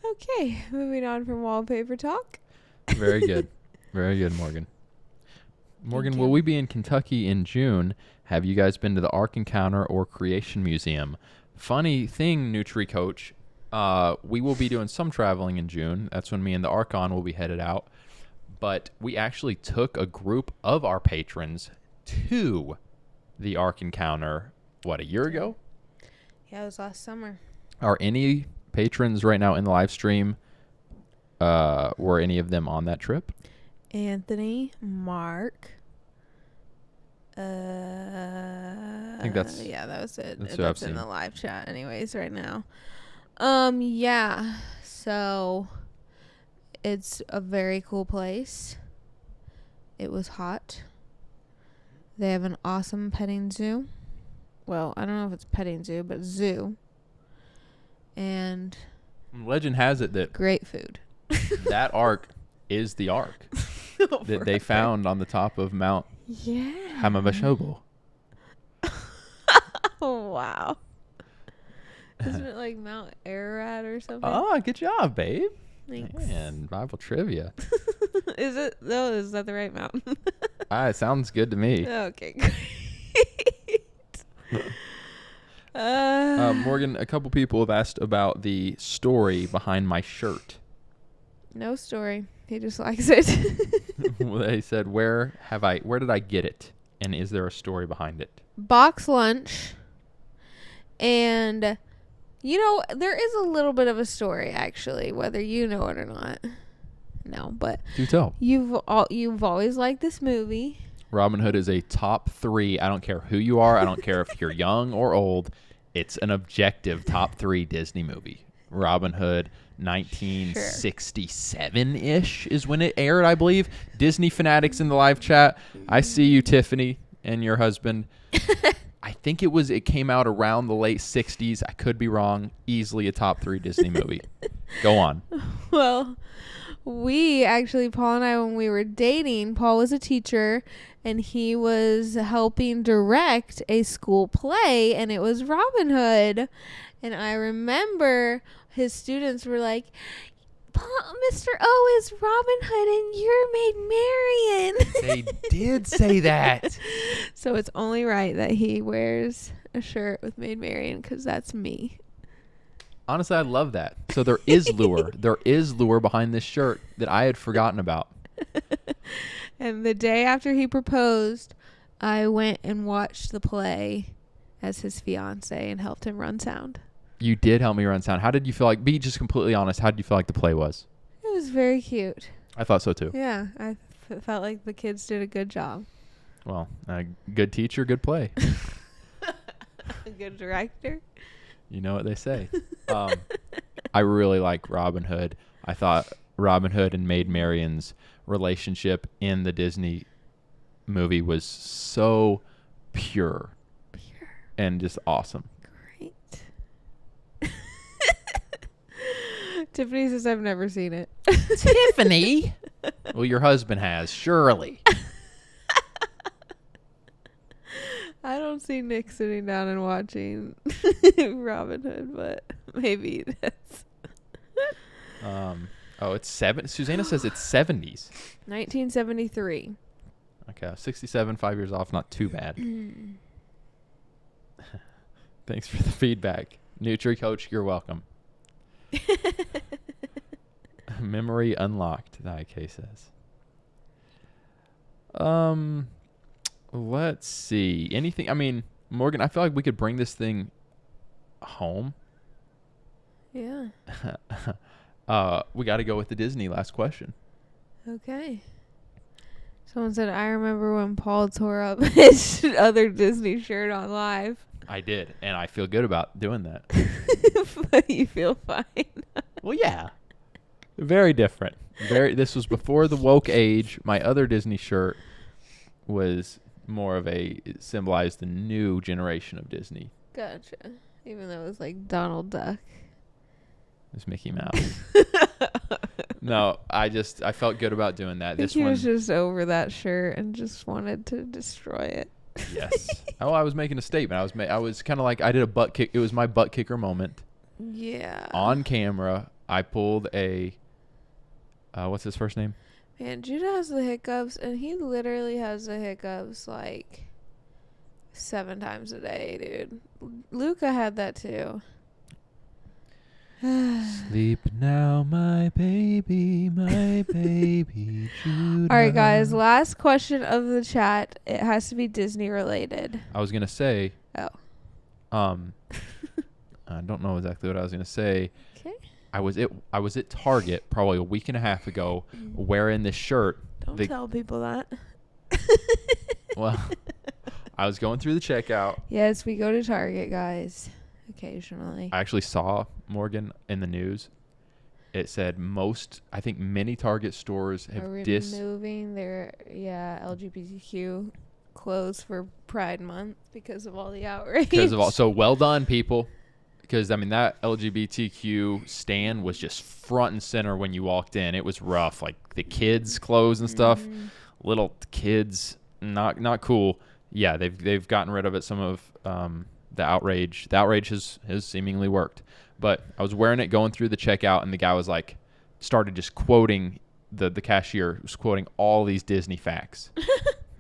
Okay, moving on from wallpaper talk. Very good. Very good, Morgan. Morgan, Thank will you. we be in Kentucky in June? Have you guys been to the Ark Encounter or Creation Museum? Funny thing, Nutri Coach. We will be doing some traveling in June. That's when me and the Archon will be headed out. But we actually took a group of our patrons to the Ark Encounter, a year ago? Yeah, it was last summer. Are any patrons right now in the live stream, were any of them on that trip? Anthony, Mark. I think that's... Yeah, that was it. that's who I've That's in seen. the live chat anyways right now. Yeah. So it's a very cool place. It was hot. They have an awesome petting zoo. Well, I don't know if it's petting zoo, but zoo. And Legend has it that great food. that ark is the ark that they found on the top of Mount Yeah. Hamabashobo. Oh, wow. Isn't it like Mount Ararat or something? Oh, good job, babe. Thanks. Man, Bible trivia. Is it? No, is that the right mountain? It sounds good to me. Okay, great. Morgan, a couple people have asked about the story behind my shirt. No story. He just likes it. They said, where did I get it? And is there a story behind it? Box lunch. And, you know, there is a little bit of a story, actually, whether you know it or not. No, but Do tell. you've always liked this movie. Robin Hood is a top 3. I don't care who you are. I don't care if you're young or old. It's an objective top 3 Disney movie. Robin Hood, 1967-ish is when it aired, I believe. Disney fanatics in the live chat. I see you, Tiffany, and your husband. I think it came out around the late 60s. I could be wrong. Easily a top 3 Disney movie. Go on. Well, Paul and I, when we were dating, Paul was a teacher and he was helping direct a school play, and it was Robin Hood. And I remember his students were like, Mr. O is Robin Hood and you're Maid Marian. They did say that. So it's only right that he wears a shirt with Maid Marian because that's me. Honestly, I love that. So there is lure. There is lure behind this shirt that I had forgotten about. And the day after he proposed, I went and watched the play as his fiance and helped him run sound. You did help me run sound. How did you feel like, be just completely honest, how did you feel like the play was? It was very cute. I thought so too. Yeah, I felt like the kids did a good job. Well, good teacher, good play. A good director. You know what they say. I really like Robin Hood. I thought Robin Hood and Maid Marian's relationship in the Disney movie was so pure and just awesome. Great. Tiffany says I've never seen it. Tiffany? Well, your husband has, surely. I don't don't see Nick sitting down and watching Robin Hood, but maybe he does. Oh, it's Susanna says it's 70s. 1973. Okay, 67, 5 years off. Not too bad. Thanks for the feedback. Nutri Coach, you're welcome. Memory unlocked, the IK says. Let's see. Anything? I mean, Morgan, I feel like we could bring this thing home. Yeah. We got to go with the Disney last question. Okay. Someone said, I remember when Paul tore up his other Disney shirt on live. I did, and I feel good about doing that. But you feel fine. Well, yeah. Very different. This was before the woke age. My other Disney shirt was more of it symbolized the new generation of Disney. Gotcha. Even though it was like Donald Duck. It's Mickey Mouse. No, I felt good about doing that. He was just over that shirt and just wanted to destroy it. Yes. Oh, I was making a statement. I was kind of like, I did a butt kick. It was my butt kicker moment. Yeah. On camera, I pulled a, what's his first name? Man, Judah has the hiccups, and he literally has the hiccups like 7 times a day, dude. Luca had that too. Sleep now, my baby, Judah. All right, guys. Last question of the chat. It has to be Disney related. I was gonna say. Oh. I don't know exactly what I was gonna say. Okay. I was at Target probably a week and a half ago, wearing this shirt. Don't tell people that. Well, I was going through the checkout. Yes, we go to Target, guys. Occasionally. I actually saw, Morgan, in the news. It said I think many Target stores have removing their LGBTQ clothes for Pride Month because of all the outrage. So well done, people. Because, I mean, that LGBTQ stand was just front and center when you walked in. It was rough. Like, the kids' clothes and stuff. Little kids, not cool. Yeah, they've gotten rid of it. Some of the outrage. The outrage has seemingly worked. But I was wearing it going through the checkout, and the guy was like, started just quoting, the cashier was quoting all these Disney facts.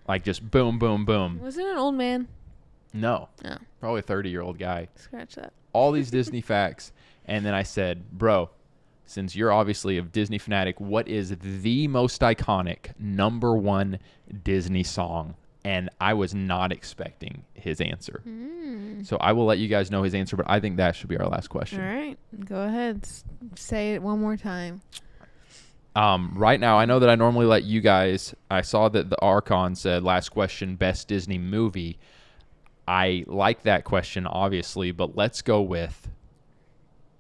Like, just boom, boom, boom. Was it an old man? No. Oh. Probably a 30-year-old guy. Scratch that. All these Disney facts. And then I said, bro, since you're obviously a Disney fanatic, what is the most iconic #1 Disney song? And I was not expecting his answer. So I will let you guys know his answer, but I think that should be our last question. All right. Go ahead. Say it one more time. Right now, I know that I normally let you guys, I saw that the Archon said, last question, best Disney movie. I like that question, obviously, but let's go with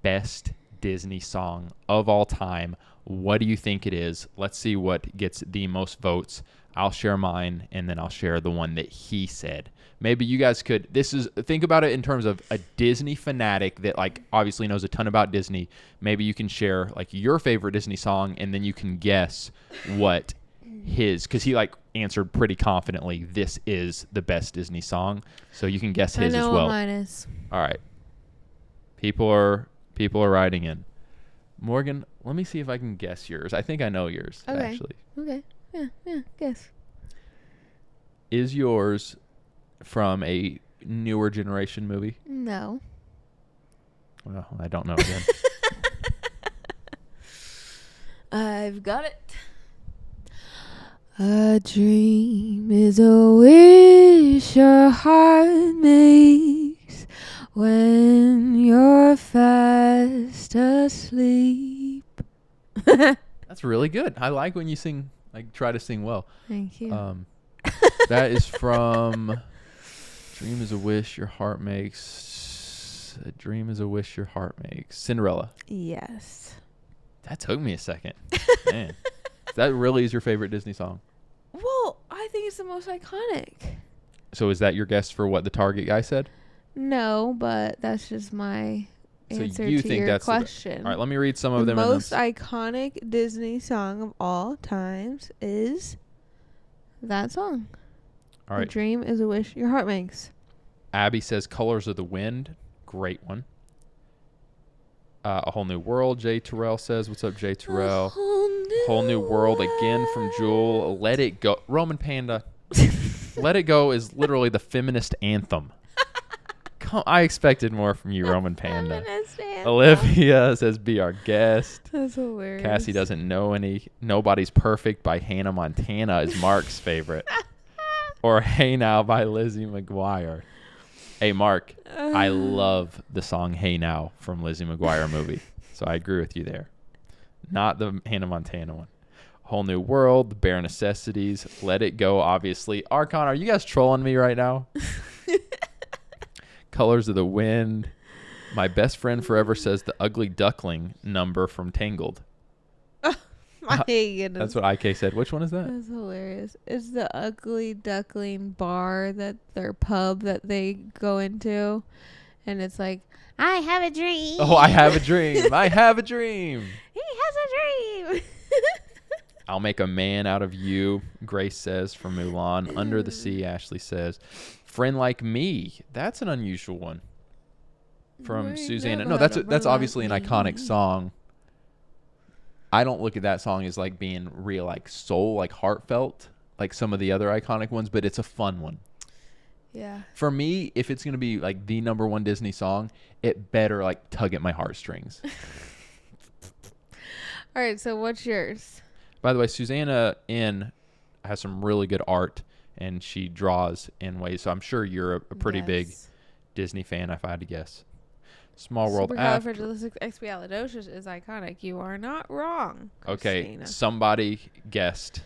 best Disney song of all time. What do you think it is? Let's see what gets the most votes. I'll share mine, and then I'll share the one that he said. Maybe you guys could, think about it in terms of a Disney fanatic that, like, obviously knows a ton about Disney. Maybe you can share, like, your favorite Disney song, and then you can guess what because he, like, answered pretty confidently, this is the best Disney song. So you can guess his as well. I know what mine is. All right. People are writing in. Morgan, let me see if I can guess yours. I think I know yours, actually. Okay. Yeah, guess. Is yours from a newer generation movie? No. Well, I don't know again. I've got it. A dream is a wish your heart makes when you're fast asleep. That's really good. I like when you sing, like, try to sing well. Thank you. That is from Dream is a Wish Your Heart Makes. A Dream is a Wish Your Heart Makes. Cinderella. Yes. That took me a second. Man. That really is your favorite Disney song? Well, I think it's the most iconic. So is that your guess for what the Target guy said? No, but that's just my answer so you to think your that's question. All right, let me read some of them. The most iconic Disney song of all times is that song. All right. A dream is a wish your heart makes. Abby says Colors of the Wind. Great one. A Whole New World, Jay Terrell says. What's up, Jay Terrell? Whole New World again from Jewel. Let It Go. Roman Panda. Let It Go is literally the feminist anthem. I expected more from you, Roman Panda. Olivia says, Be Our Guest. That's hilarious. Cassie doesn't know any. Nobody's Perfect by Hannah Montana is Mark's favorite. Or Hey Now by Lizzie McGuire. Hey, Mark, I love the song Hey Now from Lizzie McGuire movie. So I agree with you there. Not the Hannah Montana one. Whole New World, Bare Necessities, Let It Go, obviously. Archon, are you guys trolling me right now? Colors of the Wind. My Best Friend Forever says the Ugly Duckling number from Tangled. My goodness. That's what IK said. Which one is that? That's hilarious. It's the Ugly Duckling bar, that their pub that they go into. And it's like, I have a dream. Oh, I have a dream. I have a dream. He has a dream. I'll make a man out of you, Grace says from Mulan. Under the Sea, Ashley says. Friend Like Me. That's an unusual one. From Wait, Susanna. no, No, but that's like obviously an iconic song. I don't look at that song as like being real, like soul, like heartfelt, like some of the other iconic ones, but it's a fun one. Yeah. For me, if it's going to be like the number one Disney song, it better like tug at my heartstrings. All right, so what's yours? By the way, Susanna has some really good art, and she draws in ways. So I'm sure you're a pretty big Disney fan, if I had to guess. Small World After. Supercalifragilisticexpialidocious is iconic. You are not wrong. Okay, Christina. somebody guessed.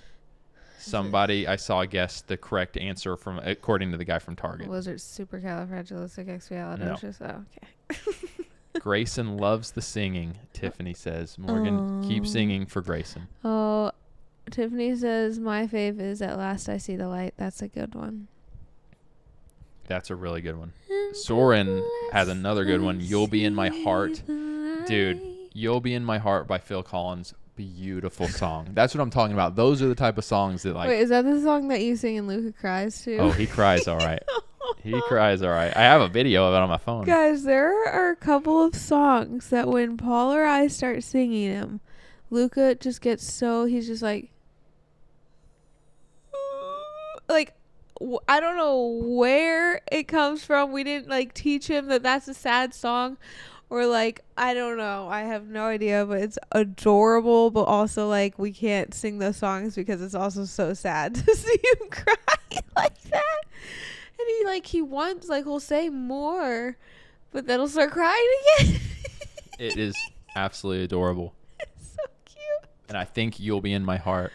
Somebody I saw guessed the correct answer from according to the guy from Target. Was it supercalifragilisticexpialidocious? Oh, okay. Grayson loves the singing, Tiffany says. Morgan, keep singing for Grayson. Oh, Tiffany says my fave is At Last I See the Light. That's a good one. That's a really good one. Soren has another good one. You'll Be in My Heart. Dude, You'll Be in My Heart by Phil Collins. Beautiful song. That's what I'm talking about. Those are the type of songs that like... Wait, is that the song that you sing and Luca cries to? Oh, he cries all right. He cries all right. I have a video of it on my phone. Guys, there are a couple of songs that when Paul or I start singing them, Luca just gets so... He's just like... I don't know where it comes from. We didn't like teach him that that's a sad song, or like I don't know. I have no idea, but it's adorable. But also like we can't sing those songs because it's also so sad to see him cry like that. And he wants he'll say more, but then he'll start crying again. It is absolutely adorable. It's so cute. And I think You'll Be in My Heart.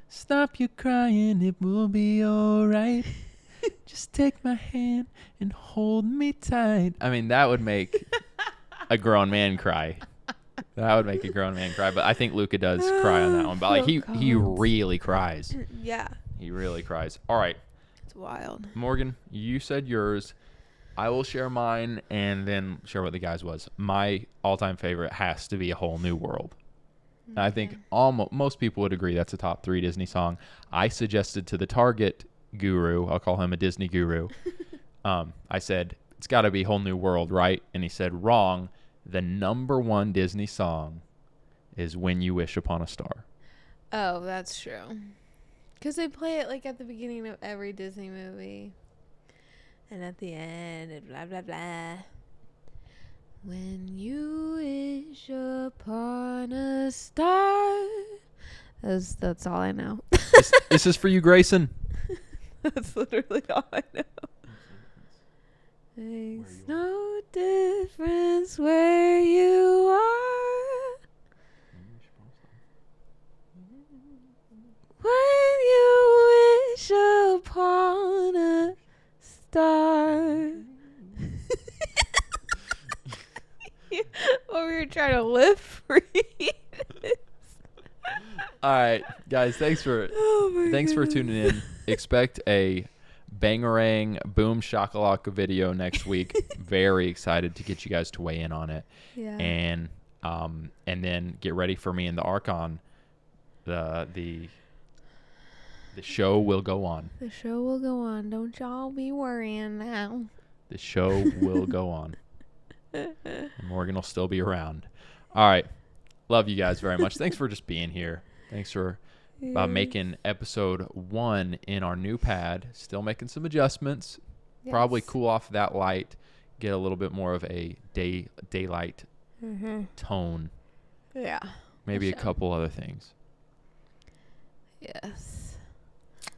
Stop you crying, it will be alright. Just take my hand and hold me tight. I mean, that would make a grown man cry. That would make a grown man cry. But I think Luca does cry on that one. But like he really cries. Yeah. He really cries. All right. It's wild. Morgan, you said yours. I will share mine and then share what the guys was. My all-time favorite has to be A Whole New World. Okay. I think most people would agree that's a top 3 Disney song. I suggested to the Target guru, I'll call him a Disney guru, I said, it's got to be Whole New World, right? And he said, wrong. The number 1 Disney song is When You Wish Upon a Star. Oh, that's true. Because they play it at the beginning of every Disney movie. And at the end, and blah, blah, blah. When you wish upon a star. That's all I know. This is for you, Grayson. That's literally all I know. Makes no difference where you are. When you wish upon a star. Or we were trying to live read. All right, guys, thanks for tuning in. Expect a Bangarang Boom Shakalaka video next week. Very excited to get you guys to weigh in on it. Yeah. And then get ready for me and the Archon, the The show will go on. The show will go on. Don't y'all be worrying now. The show will go on. And Morgan will still be around. All right. Love you guys very much. Thanks for just being here. Thanks for making episode 1 in our new pad. Still making some adjustments. Yes. Probably cool off that light. Get a little bit more of a daylight tone. Yeah. Maybe a sure. couple other things. Yes.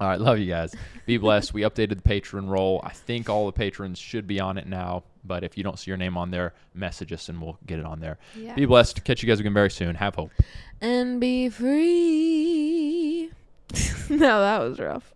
All right. Love you guys. Be blessed. We updated the patron roll. I think all the patrons should be on it now. But if you don't see your name on there, message us and we'll get it on there. Yeah. Be blessed. Catch you guys again very soon. Have hope. And be free. No, that was rough.